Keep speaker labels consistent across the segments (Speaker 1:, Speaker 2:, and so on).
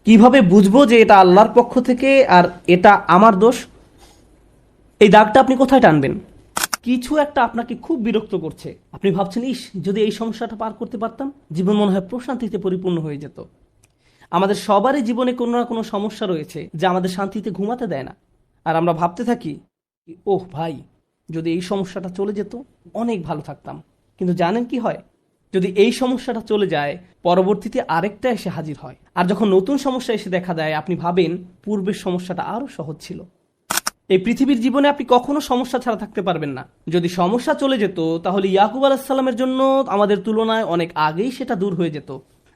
Speaker 1: কিভাবে বুঝবো যে এটা আল্লাহর পক্ষ থেকে আর এটা আমার দোষ? এই দাগটা আপনি কোথায় টানবেন? কিছু একটা আপনাকে খুব বিরক্ত করছে, আপনি ভাবছেন, ইস, যদি এই সমস্যাটা পার করতে পারতাম জীবন মনে হয় প্রশান্তিতে পরিপূর্ণ হয়ে যেত। আমাদের সবারই জীবনে কোনো না কোনো সমস্যা রয়েছে যা আমাদের শান্তিতে ঘুমাতে দেয় না। আর আমরা ভাবতে থাকি, ওহ ভাই, যদি এই সমস্যাটা চলে যেত অনেক ভালো থাকতাম। কিন্তু জানেন কি হয়? যদি এই সমস্যাটা চলে যায়, পরবর্তীতে আরেকটা এসে হাজির হয়। আর যখন নতুন সমস্যা এসে দেখা দেয়, আপনি ভাবেন পূর্বের সমস্যাটা আরো সহজ ছিল। এই পৃথিবীর জীবনে আপনি কখনো সমস্যা ছাড়া থাকতে পারবেন না। যদি সমস্যা চলে যেত, তাহলে ইয়াকুব আলাইসাল্লামের জন্য আমাদের তুলনায় অনেক আগেই সেটা দূর হয়ে যেত।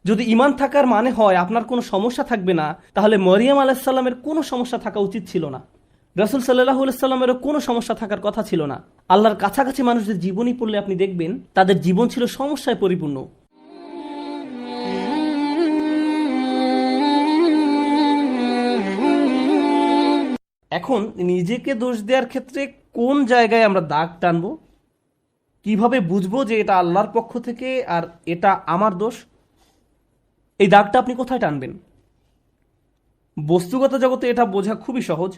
Speaker 1: যদি ঈমান থাকার মানে হয় আপনার কোনো সমস্যা থাকবে না, তাহলে মরিয়ম আলাইসাল্লামের কোনো সমস্যা থাকা উচিত ছিল না। রাসূল সাল্লাল্লাহু আলাইহি সাল্লামেরও কোনো সমস্যা থাকার কথা ছিল না। আল্লাহর কাছাকাছি মানুষদের জীবনী পড়লে আপনি দেখবেন তাদের জীবন ছিল সমস্যায় পরিপূর্ণ। এখন নিজেকে দোষ দেওয়ার ক্ষেত্রে কোন জায়গায় আমরা দাগ টানবো? কিভাবে বুঝবো যে এটা আল্লাহর পক্ষ থেকে আর এটা আমার দোষ? এই দাগটা আপনি কোথায় টানবেন? বস্তুগত জগতে এটা বোঝা খুবই সহজ।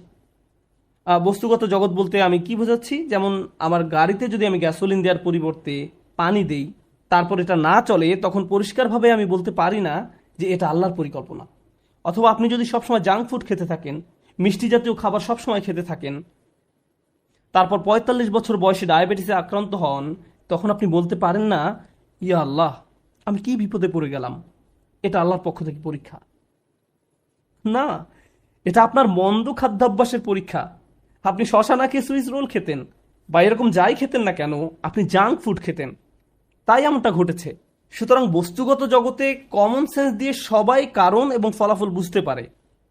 Speaker 1: বস্তুগত জগৎ বলতে আমি কি বোঝাচ্ছি, যেমন আমার গাড়িতে যদি আমি গ্যাসোলিন দেওয়ার পরিবর্তে পানি দেই, তারপর এটা না চলে, তখন পরিষ্কারভাবে আমি বলতে পারি না যে এটা আল্লাহর পরিকল্পনা। অথবা আপনি যদি সবসময় জাঙ্ক ফুড খেতে থাকেন, মিষ্টি জাতীয় খাবার সবসময় খেতে থাকেন, তারপর ৪৫ বছর বয়সে ডায়াবেটিসে আক্রান্ত হন, তখন আপনি বলতে পারেন না, ইয়া আল্লাহ, আমি কি বিপদে পড়ে গেলাম, এটা আল্লাহর পক্ষ থেকে পরীক্ষা। না, এটা আপনার মন্দ খাদ্যাভ্যাসের পরীক্ষা। আপনি শশা না খেয়ে সুইস রোল খেতেন, বা এরকম যাই খেতেন না কেন, আপনি জাঙ্ক ফুড খেতেন, তাই এমনটা ঘটেছে। সুতরাং বস্তুগত জগতে কমন সেন্স দিয়ে সবাই কারণ এবং ফলাফল বুঝতে পারে।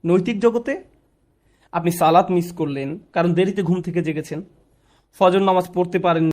Speaker 1: নৈতিক জগতে আপনি সালাত মিস করলেন কারণ দেরিতে ঘুম থেকে জেগেছেন, ফজর নামাজ পড়তে পারেন